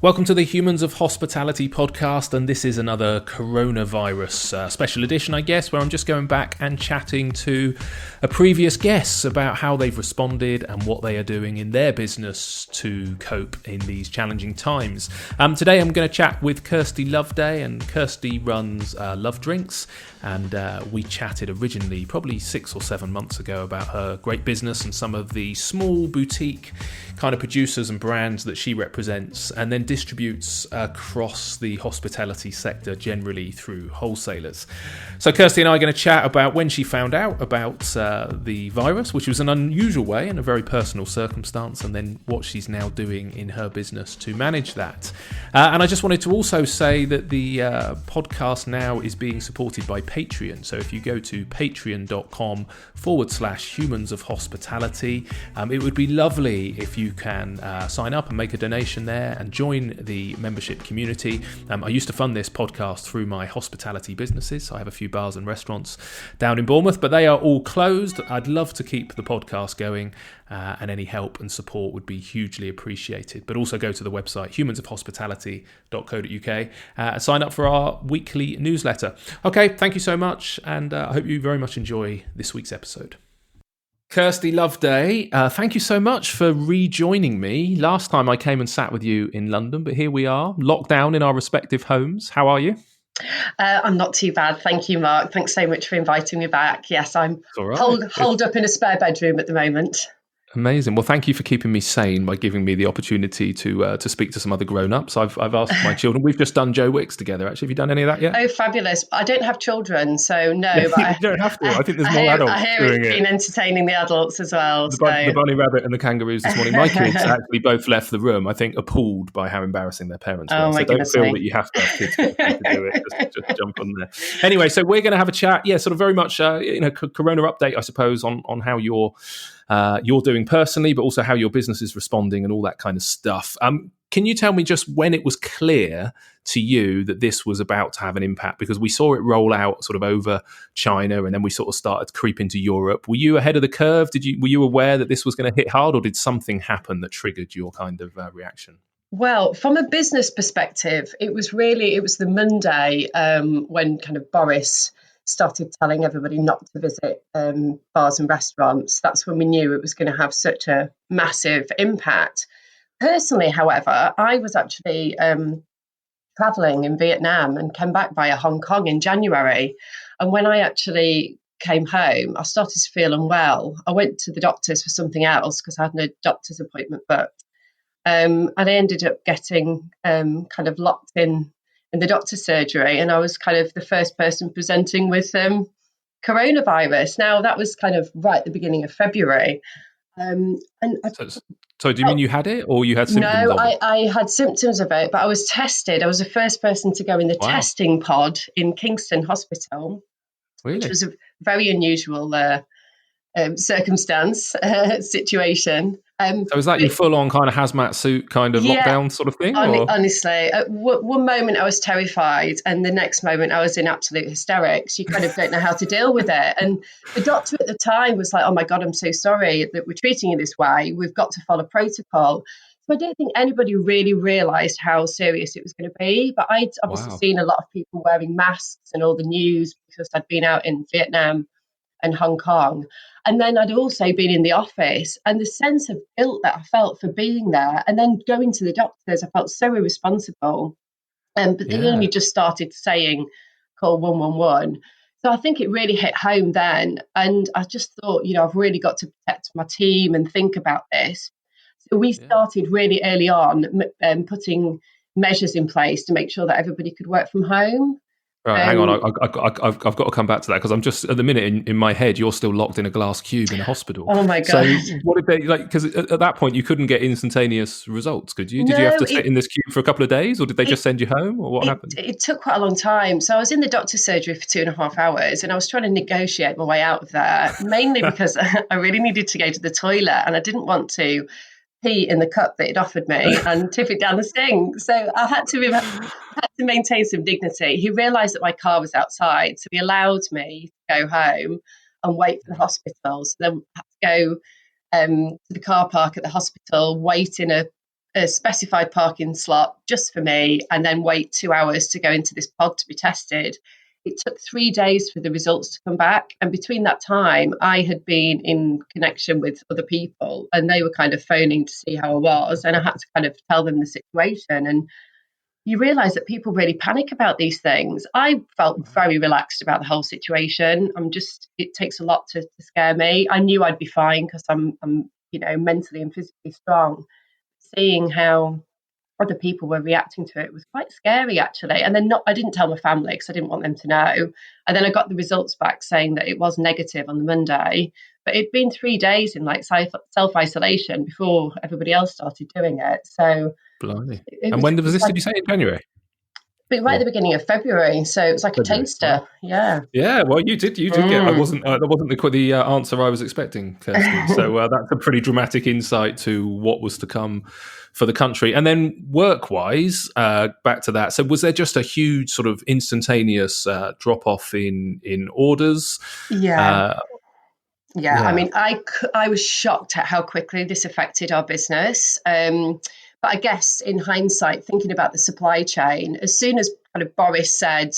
Welcome to the Humans of Hospitality podcast, and this is another coronavirus special edition, I guess, where I'm just going back and chatting to a previous guests about how they've responded and what they are doing in their business to cope in these challenging times. Today I'm going to chat with Kirsty Loveday, and Kirsty runs Love Drinks, and we chatted originally probably 6 or 7 months ago about her great business and some of the small boutique kind of producers and brands that she represents and then distributes across the hospitality sector generally through wholesalers. So Kirsty and I are going to chat about when she found out about the virus, which was an unusual way and a very personal circumstance, and then what she's now doing in her business to manage that. And I just wanted to also say that the podcast now is being supported by Patreon. So if you go to patreon.com/humans of hospitality, it would be lovely if you can sign up and make a donation there and join the membership community. I used to fund this podcast through my hospitality businesses. I have a few bars and restaurants down in Bournemouth, but they are all closed. I'd love to keep the podcast going, and any help and support would be hugely appreciated. But also go to the website humansofhospitality.co.uk and sign up for our weekly newsletter. Okay, thank you so much, and I hope you very much enjoy this week's episode. Kirsty Loveday, thank you so much for rejoining me. Last time I came and sat with you in London, but here we are, locked down in our respective homes. How are you? I'm not too bad. Thank you, Mark. Thanks so much for inviting me back. Yes, I'm holed up in a spare bedroom at the moment. Amazing. Well, thank you for keeping me sane by giving me the opportunity to speak to some other grown-ups. I've asked my children. We've just done Joe Wicks together. Actually, have you done any of that yet? Oh, fabulous. I don't have children, so no. But you don't have to. I think there's more adults I hear doing it's been entertaining the adults as well. The bunny rabbit and the kangaroos this morning. My kids actually both left the room, I think, appalled by how embarrassing their parents were. So don't feel that you have to have kids to do it. Just jump on there. Anyway, so we're going to have a chat. Yeah, sort of very much, Corona update, I suppose, on how you're doing personally, but also how your business is responding and all that kind of stuff. Can you tell me just when it was clear to you that this was about to have an impact? Because we saw it roll out sort of over China, and then we sort of started to creep into Europe. Were you ahead of the curve? Were you aware that this was going to hit hard, or did something happen that triggered your kind of reaction? Well, from a business perspective, it was the Monday when kind of Boris started telling everybody not to visit bars and restaurants. That's when we knew it was going to have such a massive impact. Personally, however, I was actually traveling in Vietnam and came back via Hong Kong in January. And when I actually came home, I started to feel unwell. I went to the doctors for something else because I had no doctor's appointment booked. And I ended up getting kind of locked in the doctor's surgery, and I was kind of the first person presenting with coronavirus. Now, that was kind of right at the beginning of February. So do you mean you had it, or you had symptoms of it? No, I had symptoms of it, but I was tested. I was the first person to go in the testing pod in Kingston Hospital, which was a very unusual circumstance, situation. So is that your full-on kind of hazmat suit kind of lockdown sort of thing? Honestly, at one moment I was terrified, and the next moment I was in absolute hysterics. You kind of don't know how to deal with it. And the doctor at the time was like, "Oh my God, I'm so sorry that we're treating you this way. We've got to follow protocol." So I don't think anybody really realised how serious it was going to be. But I'd obviously seen a lot of people wearing masks and all the news because I'd been out in Vietnam and Hong Kong. And then I'd also been in the office, and the sense of guilt that I felt for being there and then going to the doctors, I felt so irresponsible. But they only just started saying, call 111. So I think it really hit home then. And I just thought, I've really got to protect my team and think about this. So we started really early on putting measures in place to make sure that everybody could work from home. Right, hang on. I've got to come back to that because I'm just at the minute in my head. You're still locked in a glass cube in a hospital. Oh my God! So what did they like? Because at that point you couldn't get instantaneous results, could you? Did you have to sit in this cube for a couple of days, or did they just send you home, or what happened? It took quite a long time. So I was in the doctor's surgery for 2.5 hours, and I was trying to negotiate my way out of there, mainly because I really needed to go to the toilet, and I didn't want to pee in the cup that he'd offered me and tip it down the sink. So I had to maintain some dignity. He realised that my car was outside, so he allowed me to go home and wait for the hospital. So then I had to go to the car park at the hospital, wait in a a specified parking slot just for me and then wait 2 hours to go into this pod to be tested. It took 3 days for the results to come back. And between that time, I had been in connection with other people and they were kind of phoning to see how I was. And I had to kind of tell them the situation. And you realise that people really panic about these things. I felt very relaxed about the whole situation. It takes a lot to scare me. I knew I'd be fine because I'm mentally and physically strong. Seeing how other people were reacting to it was quite scary, actually. And then I didn't tell my family because I didn't want them to know. And then I got the results back saying that it was negative on the Monday, but it'd been 3 days in like self-isolation before everybody else started doing it. So, blimey. And when was this? Did you say in January? But right at the beginning of February, so it was like February. A taster. Right. Yeah. Well, you did get. That wasn't the answer I was expecting, Kirsty. So that's a pretty dramatic insight to what was to come for the country. And then work-wise, back to that. So was there just a huge sort of instantaneous drop off in orders? Yeah. Yeah. I mean, I was shocked at how quickly this affected our business. But I guess in hindsight, thinking about the supply chain, as soon as kind of Boris said,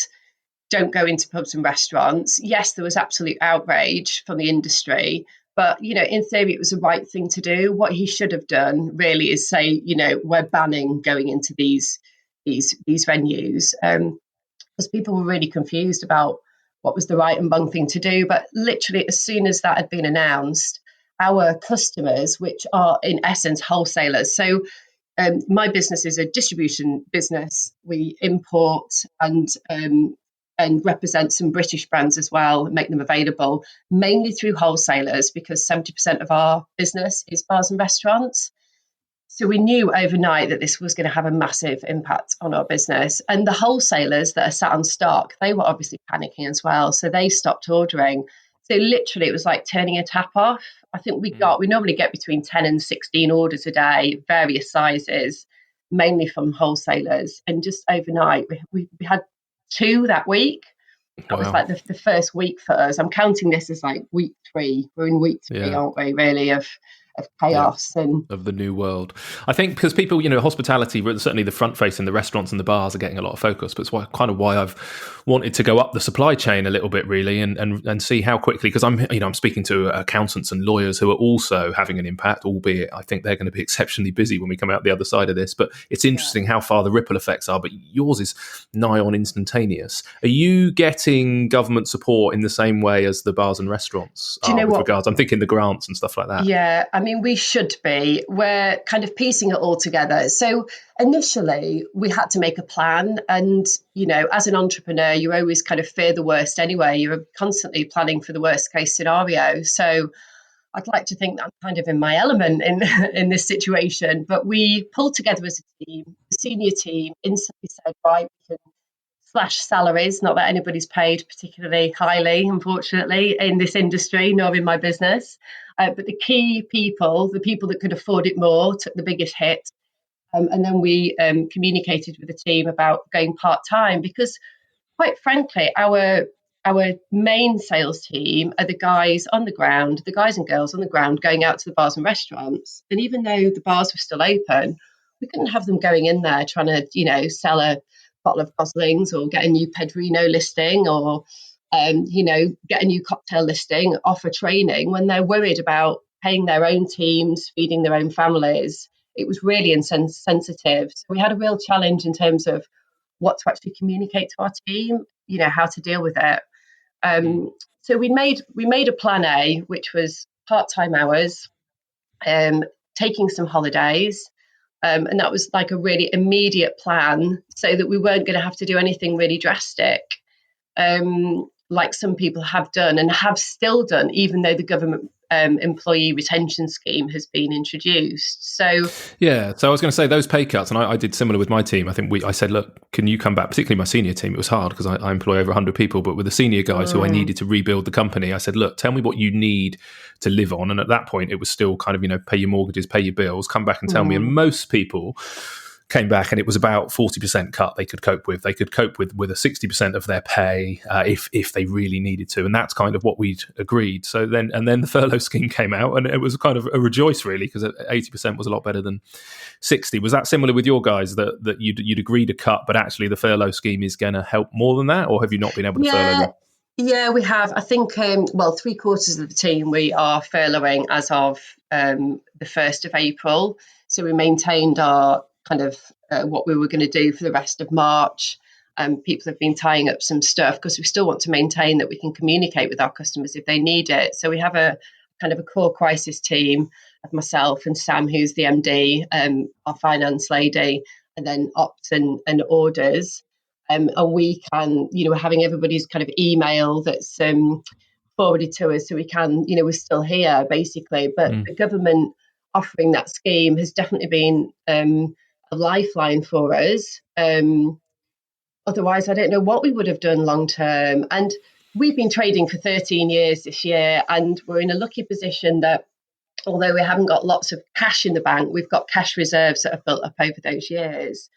don't go into pubs and restaurants, yes, there was absolute outrage from the industry. But, in theory, it was the right thing to do. What he should have done really is say, we're banning going into these venues. Because people were really confused about what was the right and wrong thing to do. But literally, as soon as that had been announced, our customers, which are in essence wholesalers, so my business is a distribution business. We import and represent some British brands as well, and make them available, mainly through wholesalers, because 70% of our business is bars and restaurants. So we knew overnight that this was going to have a massive impact on our business. And the wholesalers that are sat on stock, they were obviously panicking as well. So they stopped ordering. So literally it was like turning a tap off. I think we normally get between 10 and 16 orders a day, various sizes, mainly from wholesalers. And just overnight, we had 2 that week. That was like the first week for us. I'm counting this as like week 3. We're in week 3, aren't we, really, of chaos and of the new world. I think because people, hospitality, certainly the front face in the restaurants and the bars are getting a lot of focus, but it's why I've wanted to go up the supply chain a little bit, really, and see how quickly, because I'm speaking to accountants and lawyers who are also having an impact, albeit I think they're going to be exceptionally busy when we come out the other side of this. But it's interesting how far the ripple effects are, but yours is nigh on instantaneous. Are you getting government support in the same way as the bars and restaurants regards? I'm thinking the grants and stuff like that. Yeah, I mean, we should be. We're kind of piecing it all together. So initially, we had to make a plan. And, as an entrepreneur, you always kind of fear the worst anyway. You're constantly planning for the worst case scenario. So I'd like to think that I'm kind of in my element in this situation. But we pulled together as a team. The senior team instantly said, right, we can slash salaries. Not that anybody's paid particularly highly, unfortunately, in this industry, nor in my business. But the key people, the people that could afford it more, took the biggest hit. And then we communicated with the team about going part-time because, quite frankly, our main sales team are the guys on the ground, the guys and girls on the ground going out to the bars and restaurants. And even though the bars were still open, we couldn't have them going in there trying to, sell a bottle of Goslings or get a new Pedrino listing or get a new cocktail listing, offer training when they're worried about paying their own teams, feeding their own families. It was really insensitive. So we had a real challenge in terms of what to actually communicate to our team, how to deal with it. So we made a plan A, which was part-time hours, taking some holidays. And that was like a really immediate plan so that we weren't going to have to do anything really drastic. Like some people have done and have still done, even though the government employee retention scheme has been introduced. So I was going to say those pay cuts, and I did similar with my team. I think I said, look, can you come back? Particularly my senior team. It was hard because I employ over 100 people, but with the senior guys who I needed to rebuild the company, I said, look, tell me what you need to live on. And at that point, it was still kind of, pay your mortgages, pay your bills, come back and tell me. And most people came back and it was about 40% cut they could cope with. They could cope with a 60% of their pay if they really needed to. And that's kind of what we'd agreed. So then the furlough scheme came out, and it was kind of a rejoice, really, because 80% was a lot better than 60. Was that similar with your guys, that you'd agreed a cut, but actually the furlough scheme is going to help more than that? Or have you not been able to furlough them? Yeah, we have. I think, 3/4 of the team we are furloughing as of the 1st of April. So we maintained our kind of what we were going to do for the rest of March. People have been tying up some stuff because we still want to maintain that we can communicate with our customers if they need it. So we have a kind of a core crisis team of myself and Sam, who's the MD, our finance lady, and then ops and orders. And we can, we're having everybody's kind of email that's forwarded to us, so we can, we're still here basically. But the government offering that scheme has definitely been a lifeline for us. Otherwise, I don't know what we would have done long term. And we've been trading for 13 years this year, and we're in a lucky position that although we haven't got lots of cash in the bank, we've got cash reserves that have built up over those years.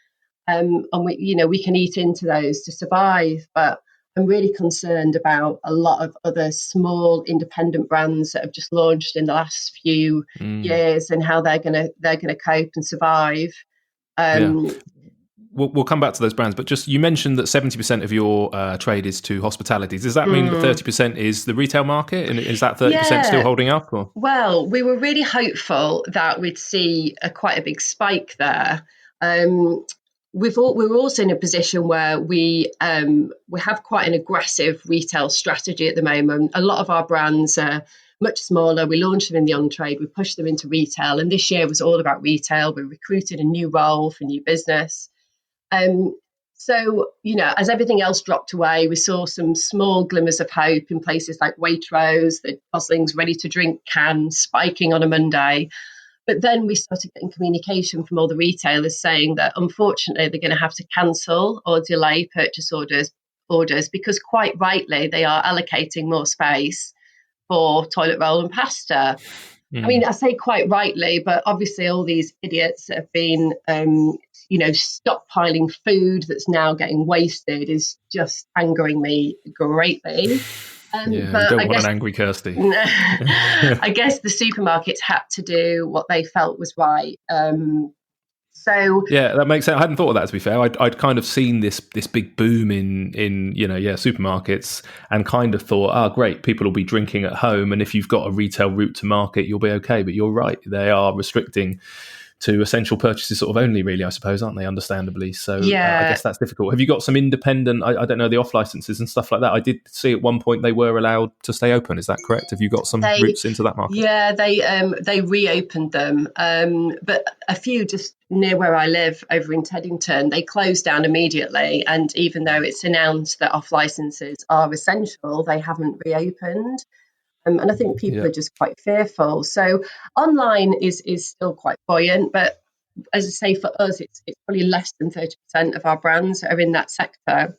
And we can eat into those to survive. But I'm really concerned about a lot of other small independent brands that have just launched in the last few years and how they're gonna cope and survive. We'll come back to those brands, but just, you mentioned that 70% of your trade is to hospitality. Does that mean that 30% is the retail market? And is that 30% still holding up? Or? Well, we were really hopeful that we'd see quite a big spike there. We're also in a position where we have quite an aggressive retail strategy at the moment. A lot of our brands are much smaller. We launched them in the on-trade, we pushed them into retail, and this year was all about retail. We recruited a new role for new business. So, as everything else dropped away, we saw some small glimmers of hope in places like Waitrose, the Gosling's ready-to-drink can spiking on a Monday. But then we started getting communication from all the retailers saying that, unfortunately, they're going to have to cancel or delay purchase orders because, quite rightly, they are allocating more space for toilet roll and pasta. I mean, I say quite rightly, but obviously all these idiots that have been, stockpiling food that's now getting wasted is just angering me greatly. But you don't want an angry Kirsty. I guess the supermarkets had to do what they felt was right. That makes sense. I hadn't thought of that, to be fair. I'd kind of seen this big boom in supermarkets and kind of thought, great, people will be drinking at home, and if you've got a retail route to market, you'll be okay. But you're right, they are restricting to essential purchases sort of only, really, I suppose, aren't they? Understandably. So I guess that's difficult. Have you got some independent, I don't know, the off licenses and stuff like that? I did see at one point they were allowed to stay open. Is that correct? Have you got some routes into that market? Yeah, they reopened them. But a few just near where I live over in Teddington, they closed down immediately. And even though it's announced that off licenses are essential, they haven't reopened. And I think people are just quite fearful. So online is still quite buoyant, but as I say, for us, it's probably less than 30% of our brands are in that sector.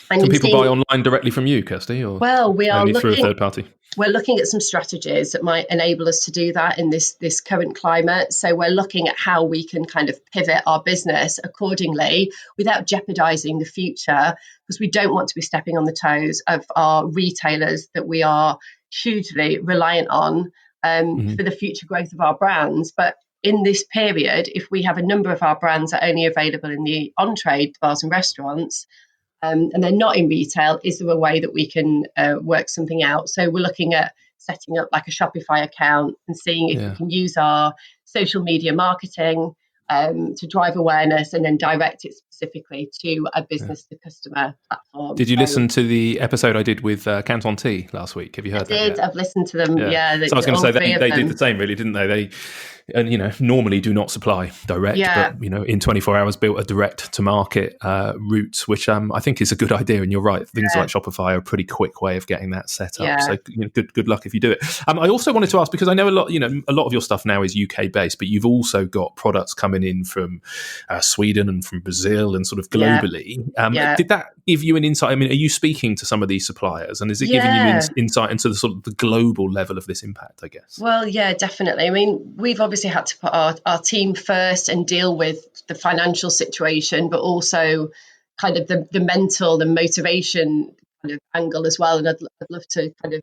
And can people buy online directly from you, Kirsty, or we are only through a third party? We're looking at some strategies that might enable us to do that in this current climate. So we're looking at how we can kind of pivot our business accordingly without jeopardizing the future, because we don't want to be stepping on the toes of our retailers that we are hugely reliant on for the future growth of our brands. But in this period, if we have a number of our brands that are only available in the on-trade bars and restaurants, and they're not in retail, is there a way that we can work something out? So we're looking at setting up like a Shopify account and seeing if we can use our social media marketing to drive awareness and then direct it specifically to a business-to-customer platform. Did you listen to the episode I did with Canton Tea last week? Have you heard that? I did. I've listened to them. So I was going to say they did the same, really, didn't they? They normally do not supply direct, but in 24 hours built a direct to market route, which I think is a good idea. And you're right, things like Shopify are a pretty quick way of getting that set up. So good luck if you do it. I also wanted to ask, because I know a lot of your stuff now is UK based, but you've also got products coming in from Sweden and from Brazil volatile and sort of Yeah. globally. Yeah. Did that give you an insight? I mean, are you speaking to some of these suppliers, and is it giving you Yeah. insight into the sort of the global level of this impact, I guess? Well, yeah, definitely. I mean, we've obviously had to put our team first and deal with the financial situation, but also kind of the mental and motivation kind of angle as well. And I'd love to kind of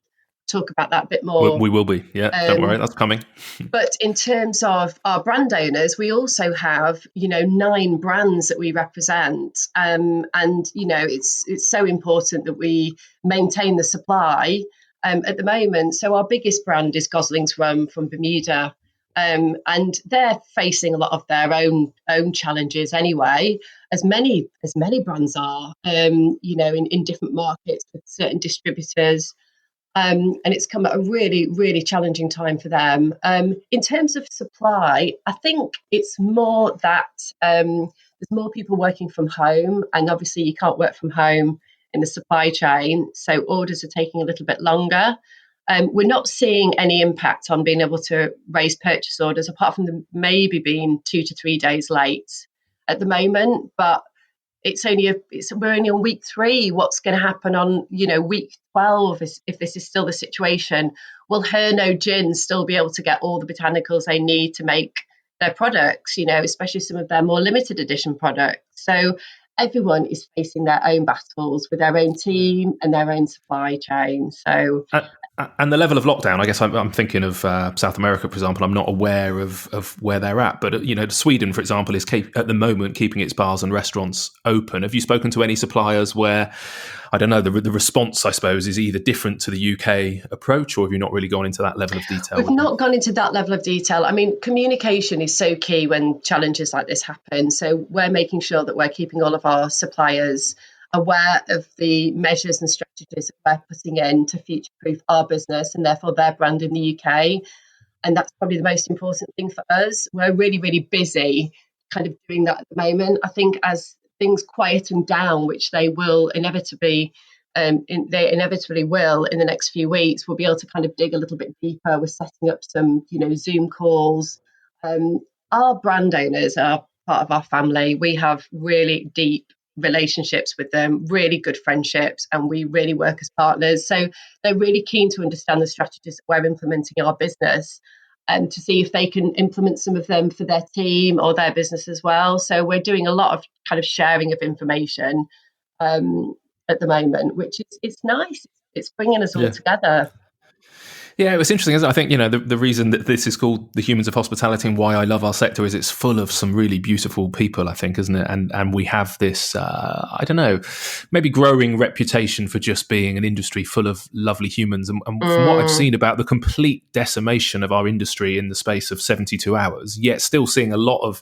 talk about that a bit more. We will be. Yeah, don't worry, that's coming. But in terms of our brand owners, we also have, 9 brands that we represent. And, it's so important that we maintain the supply at the moment. So our biggest brand is Gosling's Rum from Bermuda. And they're facing a lot of their own challenges anyway, as many brands are, in different markets with certain distributors. And it's come at a really, really challenging time for them. In terms of supply, I think it's more that there's more people working from home, and obviously you can't work from home in the supply chain, so orders are taking a little bit longer. We're not seeing any impact on being able to raise purchase orders, apart from them maybe being 2 to 3 days late at the moment. But we're only on week 3. What's going to happen on week 12 if this is still the situation? Will Herno Gin still be able to get all the botanicals they need to make their products? Especially some of their more limited edition products. So everyone is facing their own battles with their own team and their own supply chain. So. And the level of lockdown, I guess I'm thinking of South America, for example. I'm not aware of where they're at, but Sweden, for example, is at the moment keeping its bars and restaurants open. Have you spoken to any suppliers where, I don't know, the response, I suppose, is either different to the UK approach, or have you not really gone into that level of detail? We've not gone into that level of detail. I mean, communication is so key when challenges like this happen. So we're making sure that we're keeping all of our suppliers aware of the measures and strategies that we're putting in to future-proof our business and therefore their brand in the UK. And that's probably the most important thing for us. We're really, really busy kind of doing that at the moment. I think as things quieten down, which they will inevitably will in the next few weeks, we'll be able to kind of dig a little bit deeper. We're setting up some, Zoom calls. Our brand owners are part of our family. We have really deep relationships with them, really good friendships, and we really work as partners. So they're really keen to understand the strategies that we're implementing in our business and to see if they can implement some of them for their team or their business as well. So we're doing a lot of kind of sharing of information at the moment, which it's nice. It's bringing us all together. Yeah, it was interesting, isn't it? I think, the reason that this is called The Humans of Hospitality and why I love our sector is it's full of some really beautiful people, I think, isn't it? And we have this, I don't know, maybe growing reputation for just being an industry full of lovely humans. And from what I've seen about the complete decimation of our industry in the space of 72 hours, yet still seeing a lot of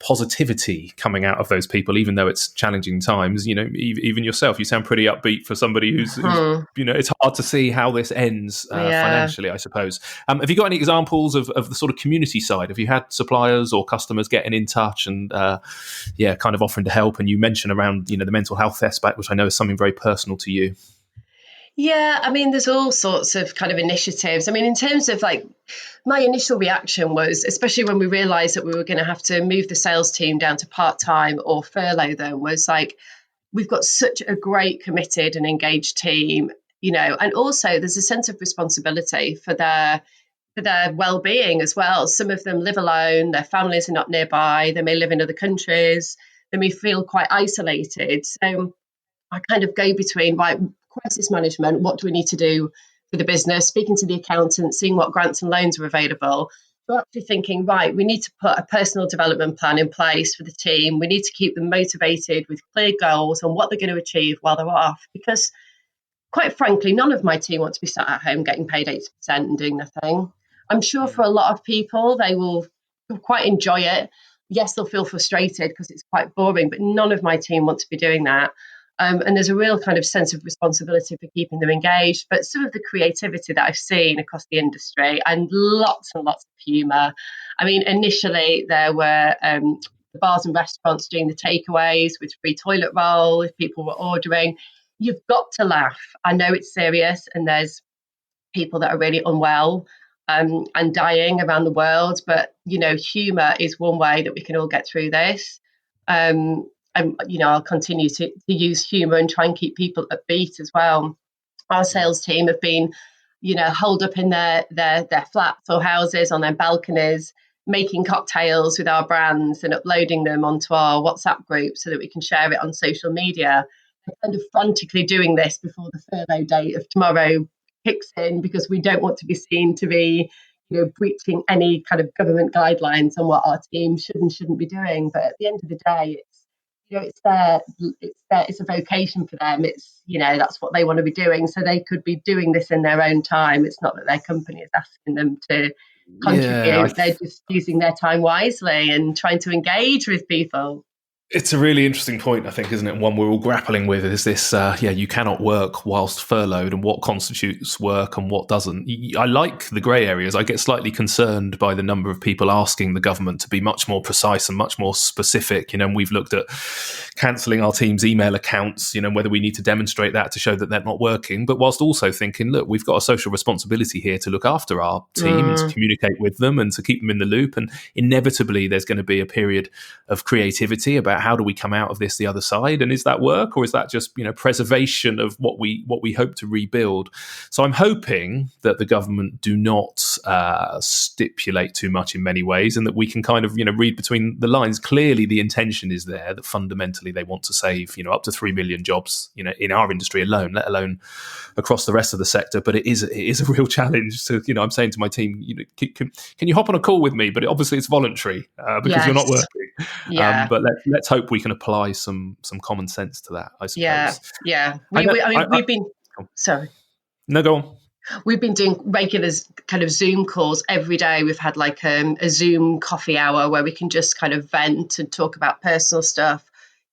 positivity coming out of those people, even though it's challenging times. Even yourself, you sound pretty upbeat for somebody who's it's hard to see how this ends financially, I suppose. Have you got any examples of the sort of community side? Have you had suppliers or customers getting in touch and kind of offering to help? And you mentioned around the mental health aspect, which I know is something very personal to you. Yeah, I mean, there's all sorts of kind of initiatives. I mean, in terms of my initial reaction was, especially when we realised that we were going to have to move the sales team down to part-time or furlough them, was we've got such a great, committed and engaged team, and also there's a sense of responsibility for their well-being as well. Some of them live alone, their families are not nearby, they may live in other countries, they may feel quite isolated. So I kind of go between, crisis management, what do we need to do for the business, speaking to the accountant, seeing what grants and loans are available. We're actually thinking, we need to put a personal development plan in place for the team. We need to keep them motivated with clear goals on what they're going to achieve while they're off. Because quite frankly, none of my team want to be sat at home getting paid 80% and doing nothing. I'm sure for a lot of people, they will quite enjoy it. Yes, they'll feel frustrated because it's quite boring, but none of my team want to be doing that. And there's a real kind of sense of responsibility for keeping them engaged, but some of the creativity that I've seen across the industry and lots of humour. I mean, initially there were the bars and restaurants doing the takeaways with free toilet roll if people were ordering. You've got to laugh. I know it's serious and there's people that are really unwell and dying around the world, but, humour is one way that we can all get through this. I'll continue to use humour and try and keep people upbeat as well. Our sales team have been, holed up in their flats or houses on their balconies, making cocktails with our brands and uploading them onto our WhatsApp group so that we can share it on social media. They're kind of frantically doing this before the furlough date of tomorrow kicks in, because we don't want to be seen to be, breaching any kind of government guidelines on what our team should and shouldn't be doing. But at the end of the day, it's a vocation for them. It's, that's what they want to be doing. So they could be doing this in their own time. It's not that their company is asking them to contribute. They're just using their time wisely and trying to engage with people. It's a really interesting point, I think, isn't it? One we're all grappling with is this, you cannot work whilst furloughed, and what constitutes work and what doesn't. I like the grey areas. I get slightly concerned by the number of people asking the government to be much more precise and much more specific. And we've looked at cancelling our team's email accounts, whether we need to demonstrate that to show that they're not working, but whilst also thinking, look, we've got a social responsibility here to look after our team and to communicate with them and to keep them in the loop. And inevitably, there's going to be a period of creativity about how do we come out of this the other side, and is that work, or is that just preservation of what we hope to rebuild? So I'm hoping that the government do not stipulate too much in many ways, and that we can kind of read between the lines. Clearly the intention is there, that fundamentally they want to save up to 3 million jobs in our industry alone, let alone across the rest of the sector. But it is a real challenge. So I'm saying to my team, can you hop on a call with me? But obviously it's voluntary because you're not working. But let's hope we can apply some common sense to that, I suppose. We've been sorry. No, go on. We've been doing regular kind of Zoom calls every day. We've had like a Zoom coffee hour where we can just kind of vent and talk about personal stuff,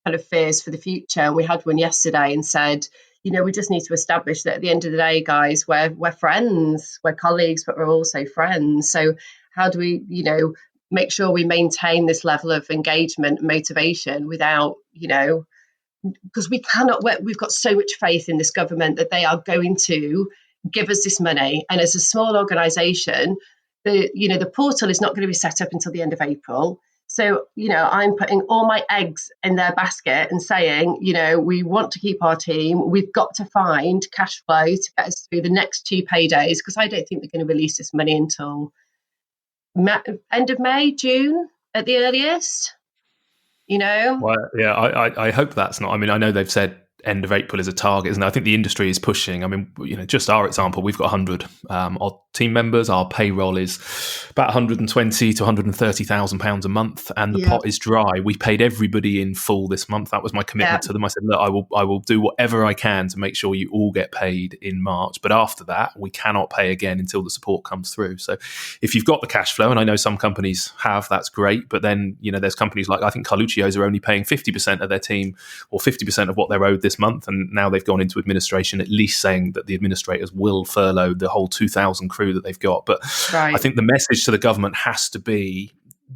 kind of fears for the future. And we had one yesterday and said, we just need to establish that at the end of the day, guys, we're friends, we're colleagues, but we're also friends. So how do we, make sure we maintain this level of engagement and motivation without, because we've got so much faith in this government that they are going to give us this money. And as a small organisation, the portal is not going to be set up until the end of April. So, I'm putting all my eggs in their basket and saying, we want to keep our team. We've got to find cash flow to get us through the next 2 paydays, because I don't think they're going to release this money until end of May, June at the earliest. Well, yeah, I hope that's not. I mean, I know they've said end of April is a target, isn't it? I think the industry is pushing. I mean, just our example, we've got 100 odd team members. Our payroll is about 120 to 130,000 pounds a month, and the pot is dry. We paid everybody in full this month. That was my commitment to them. I said, look, I will do whatever I can to make sure you all get paid in March, but after that, we cannot pay again until the support comes through. So if you've got the cash flow, and I know some companies have, that's great. But then there's companies like, I think Carluccio's are only paying 50% of their team, or 50% of what they're owed this month, and now they've gone into administration, at least saying that the administrators will furlough the whole 2,000 crew that they've got. But I think the message to the government has to be,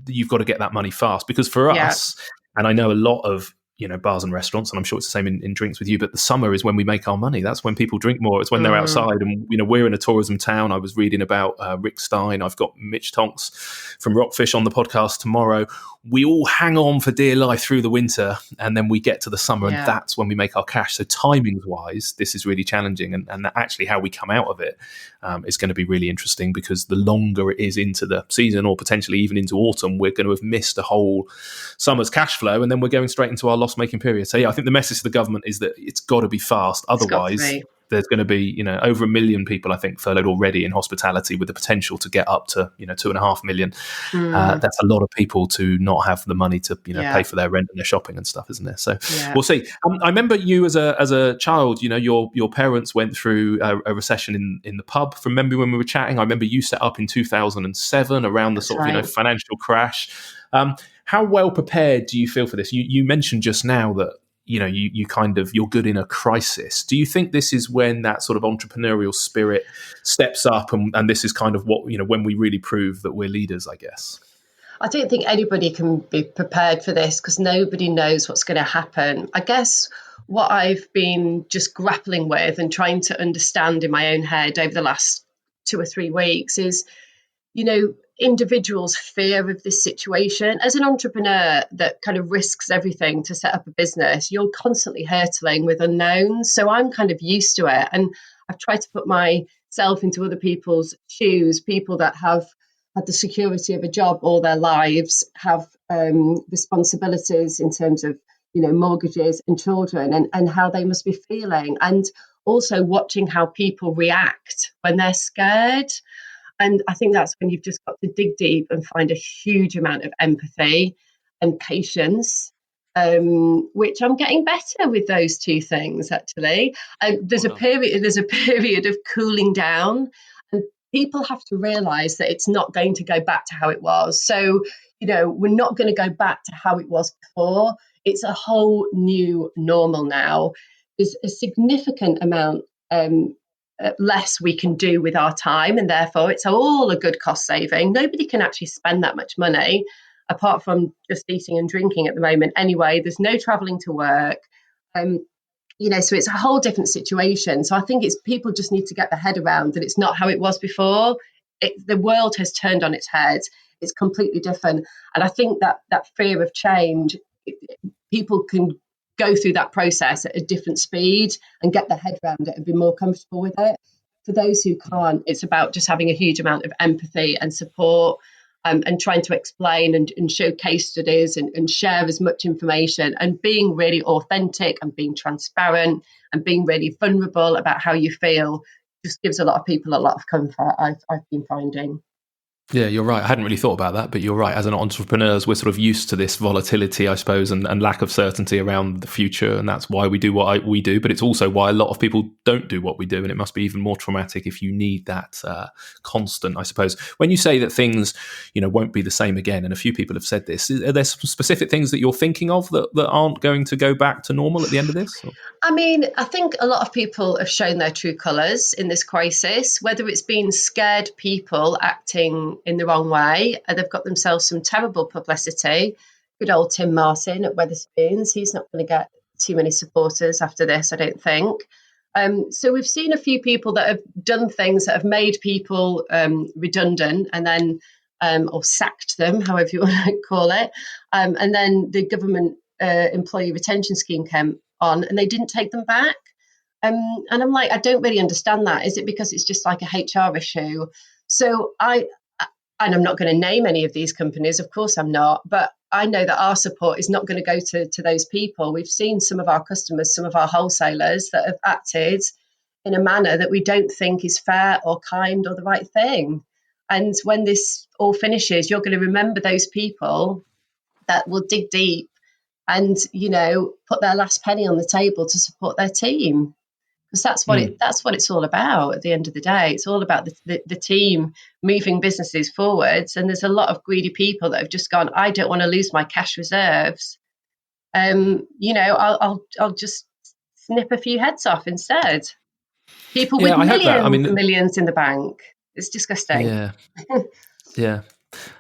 you've got to get that money fast, because for us, and I know a lot of bars and restaurants, and I'm sure it's the same in drinks with you, but the summer is when we make our money. That's when people drink more. It's when they're outside, and we're in a tourism town. I was reading about Rick Stein. I've got Mitch Tonks from Rockfish on the podcast tomorrow. We all hang on for dear life through the winter, and then we get to the summer, and that's when we make our cash. So timings wise, this is really challenging, and actually how we come out of it is going to be really interesting, because the longer it is into the season, or potentially even into autumn, we're going to have missed a whole summer's cash flow, and then we're going straight into our loss-making period. So I think the message to the government is that it's got to be fast. Otherwise, there's going to be, over 1 million people, I think, furloughed already in hospitality, with the potential to get up to, 2.5 million. That's a lot of people to not have the money to, pay for their rent and their shopping and stuff, isn't there? So we'll see. I remember you as a child, your parents went through a recession in the pub. From memory, when we were chatting, I remember you set up in 2007 around the sort of, financial crash. How well prepared do you feel for this? You mentioned just now that, you're good in a crisis. Do you think this is when that sort of entrepreneurial spirit steps up, and this is kind of what, when we really prove that we're leaders, I guess? I don't think anybody can be prepared for this, because nobody knows what's going to happen. I guess what I've been just grappling with and trying to understand in my own head over the last 2 or 3 weeks is, individuals' fear of this situation. As an entrepreneur that kind of risks everything to set up a business, you're constantly hurtling with unknowns. So I'm kind of used to it. And I've tried to put myself into other people's shoes, people that have had the security of a job all their lives, have responsibilities in terms of, mortgages and children, and how they must be feeling. And also watching how people react when they're scared. And I think that's when you've just got to dig deep and find a huge amount of empathy and patience, which I'm getting better with those two things, actually. There's a period of cooling down, and people have to realise that it's not going to go back to how it was. So, we're not going to go back to how it was before. It's a whole new normal now. There's a significant amount less we can do with our time, and therefore it's all a good cost saving. Nobody can actually spend that much money apart from just eating and drinking at the moment anyway. There's no traveling to work, so it's a whole different situation. So I think it's people just need to get their head around that it's not how it was before. The world has turned on its head. It's completely different, and I think that fear of change, people can go through that process at a different speed and get their head around it and be more comfortable with it. For those who can't, it's about just having a huge amount of empathy and support, and trying to explain and show case studies and share as much information, and being really authentic and being transparent and being really vulnerable about how you feel just gives a lot of people a lot of comfort, I've been finding. Yeah, you're right. I hadn't really thought about that, but you're right. As an entrepreneurs, we're sort of used to this volatility, I suppose, and lack of certainty around the future. And that's why we do what we do. But it's also why a lot of people don't do what we do. And it must be even more traumatic if you need that constant, I suppose. When you say that things, won't be the same again, and a few people have said this, are there some specific things that you're thinking of that aren't going to go back to normal at the end of this? Or? I mean, I think a lot of people have shown their true colours in this crisis, whether it's been scared people acting in the wrong way. They've got themselves some terrible publicity. Good old Tim Martin at Wetherspoons. He's not going to get too many supporters after this, I don't think. So we've seen a few people that have done things that have made people redundant and then or sacked them, however you want to call it. And then the government employee retention scheme came on and they didn't take them back. And I'm like, I don't really understand that. Is it because it's just like a HR issue? So and I'm not going to name any of these companies, of course I'm not, but I know that our support is not going to go to those people. We've seen some of our customers, some of our wholesalers that have acted in a manner that we don't think is fair or kind or the right thing. And when this all finishes, you're going to remember those people that will dig deep and, put their last penny on the table to support their team. Because that's what it's all about at the end of the day. It's all about the team moving businesses forwards. And there's a lot of greedy people that have just gone, I don't want to lose my cash reserves. I'll just snip a few heads off instead. People with millions in the bank. It's disgusting. Yeah. Yeah.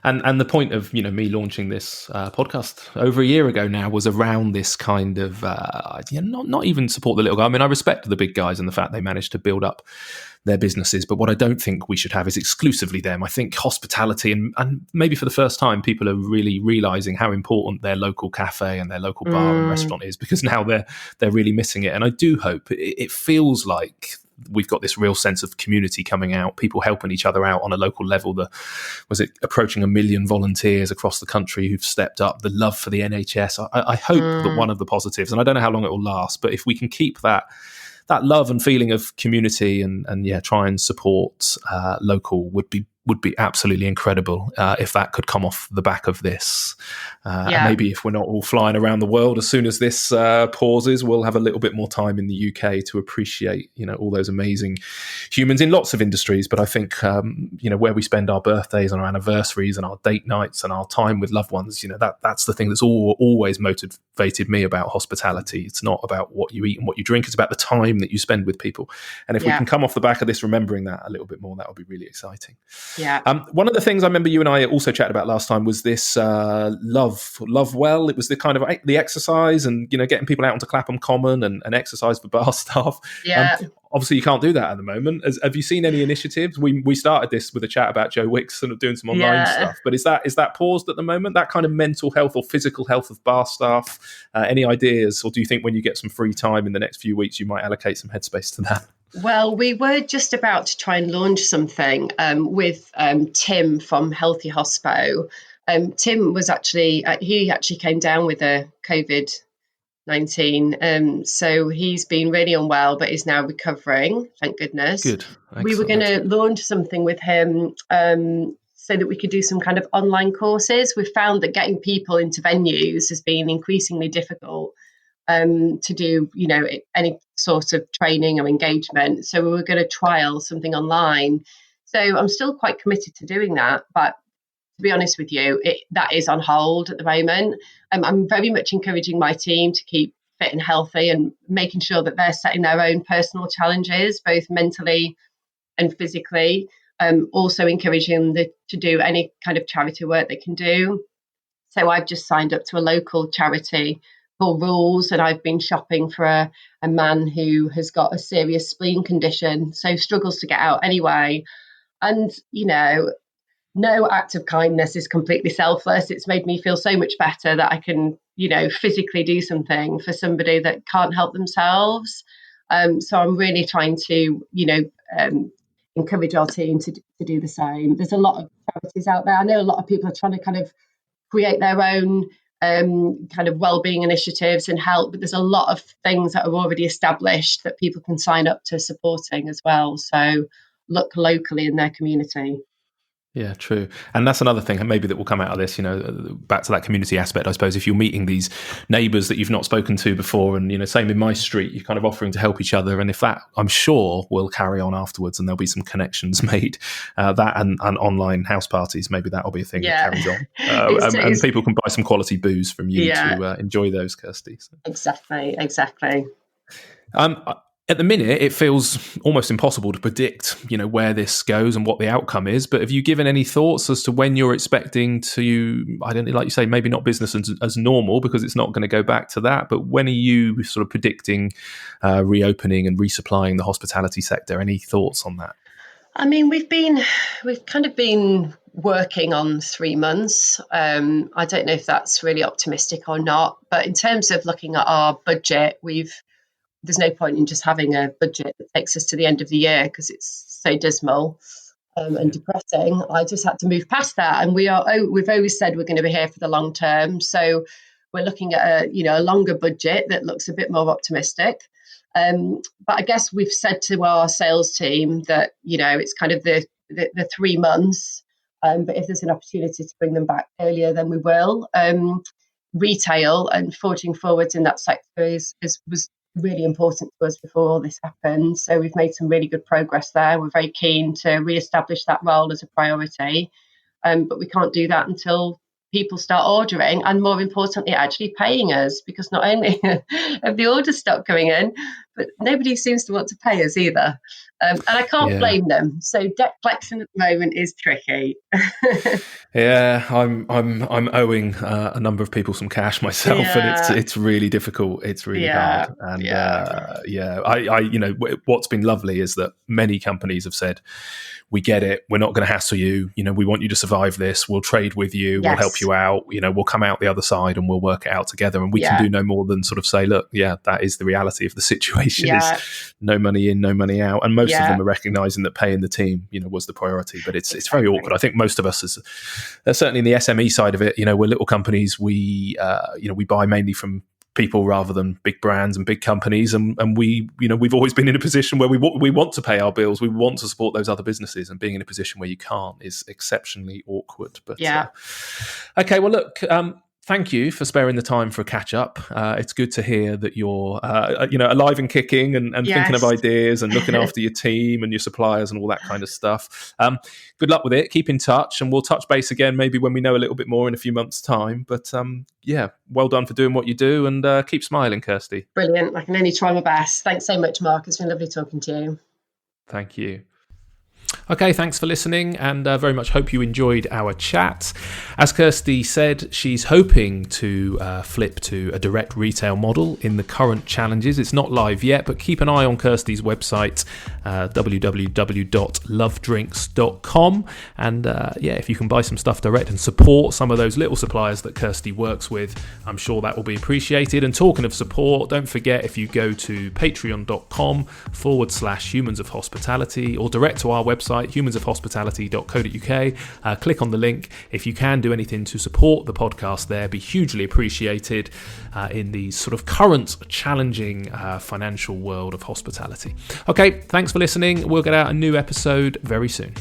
And the point of me launching this podcast over a year ago now was around this kind of not even support the little guy. I mean, I respect the big guys and the fact they managed to build up their businesses, but what I don't think we should have is exclusively them. I think hospitality and maybe for the first time people are really realizing how important their local cafe and their local bar and restaurant is, because now they're really missing it. And I do hope it feels like we've got this real sense of community coming out, people helping each other out on a local level. Was it approaching 1 million volunteers across the country who've stepped up, the love for the NHS. I hope that one of the positives, and I don't know how long it will last, but if we can keep that love and feeling of community and try and support local would be absolutely incredible if that could come off the back of this. And maybe if we're not all flying around the world, as soon as this pauses, we'll have a little bit more time in the UK to appreciate, all those amazing humans in lots of industries. But I think, where we spend our birthdays and our anniversaries and our date nights and our time with loved ones, that's the thing that's always motivated me about hospitality. It's not about what you eat and what you drink. It's about the time that you spend with people. And if we can come off the back of this remembering that a little bit more, that would be really exciting. Yeah. One of the things I remember you and I also chatted about last time was this love well. It was the kind of the exercise and getting people out onto Clapham Common and exercise for bar staff. Yeah. obviously you can't do that at the moment. Have you seen any initiatives? We started this with a chat about Joe Wicks sort of doing some online stuff, but is that paused at the moment? That kind of mental health or physical health of bar staff? Any ideas, or do you think when you get some free time in the next few weeks, you might allocate some headspace to that? Well, we were just about to try and launch something with Tim from Healthy Hospo. Tim was he actually came down with a COVID-19. So he's been really unwell, but is now recovering, thank goodness. Good. Excellent. We were going to launch something with him so that we could do some kind of online courses. We've found that getting people into venues has been increasingly difficult to do, any sort of training or engagement. So we were going to trial something online. So I'm still quite committed to doing that. But to be honest with you, that is on hold at the moment. I'm very much encouraging my team to keep fit and healthy and making sure that they're setting their own personal challenges, both mentally and physically. Also encouraging them to do any kind of charity work they can do. So I've just signed up to a local charity called Rules, and I've been shopping for a man who has got a serious spleen condition, so struggles to get out anyway. And, no act of kindness is completely selfless. It's made me feel so much better that I can, physically do something for somebody that can't help themselves. So I'm really trying to, encourage our team to do the same. There's a lot of charities out there. I know a lot of people are trying to kind of create their own kind of wellbeing initiatives and help, but there's a lot of things that are already established that people can sign up to supporting as well. So look locally in their community. Yeah, true. And that's another thing maybe that will come out of this, back to that community aspect, I suppose. If you're meeting these neighbours that you've not spoken to before, and, same in my street, you're kind of offering to help each other. And if that, I'm sure, will carry on afterwards and there'll be some connections made, that and online house parties, maybe that'll be a thing that carries on. And people can buy some quality booze from you to enjoy those, Kirsty. So. Exactly. At the minute, it feels almost impossible to predict, where this goes and what the outcome is. But have you given any thoughts as to when you're expecting to, I don't know, like you say, maybe not business as normal because it's not going to go back to that. But when are you sort of predicting reopening and resupplying the hospitality sector? Any thoughts on that? I mean, we've kind of been working on 3 months. I don't know if that's really optimistic or not. But in terms of looking at our budget, there's no point in just having a budget that takes us to the end of the year because it's so dismal and depressing. I just had to move past that, and we've always said we're going to be here for the long term. So we're looking at a longer budget that looks a bit more optimistic. But I guess we've said to our sales team that it's kind of the 3 months. But if there's an opportunity to bring them back earlier, then we will. Retail and forging forwards in that sector was really important to us before all this happened. So we've made some really good progress there. We're very keen to re-establish that role as a priority. But we can't do that until people start ordering and, more importantly, actually paying us, because not only have the orders stopped coming in, but nobody seems to want to pay us either. And I can't blame them. So debt collection at the moment is tricky. Yeah, I'm owing a number of people some cash myself, and it's really difficult. It's really hard. And I what's been lovely is that many companies have said, we get it. We're not going to hassle you. We want you to survive this. We'll trade with you. We'll help you out. We'll come out the other side and we'll work it out together. And we can do no more than sort of say, look, that is the reality of the situation. Is no money in, no money out. And most of them are recognizing that paying the team, was the priority. But it's very awkward. I think most of us, certainly in the SME side of it, we're little companies. We buy mainly from people rather than big brands and big companies, and we've always been in a position where we want to pay our bills, we want to support those other businesses, and being in a position where you can't is exceptionally awkward. But okay, well look, thank you for sparing the time for a catch up. It's good to hear that you're alive and kicking and thinking of ideas and looking after your team and your suppliers and all that kind of stuff. Good luck with it. Keep in touch, and we'll touch base again maybe when we know a little bit more in a few months' time. But well done for doing what you do, and keep smiling, Kirsty. Brilliant. I can only try my best. Thanks so much, Mark. It's been lovely talking to you. Thank you. Okay, thanks for listening, and very much hope you enjoyed our chat. As Kirsty said, she's hoping to flip to a direct retail model in the current challenges. It's not live yet, but keep an eye on Kirsty's website, www.lovedrinks.com. And if you can buy some stuff direct and support some of those little suppliers that Kirsty works with, I'm sure that will be appreciated. And talking of support, don't forget, if you go to patreon.com/Humans of Hospitality or direct to our website, humansofhospitality.co.uk. Click on the link. If you can do anything to support the podcast there, be hugely appreciated in the sort of current challenging financial world of hospitality. Okay, thanks for listening. We'll get out a new episode very soon.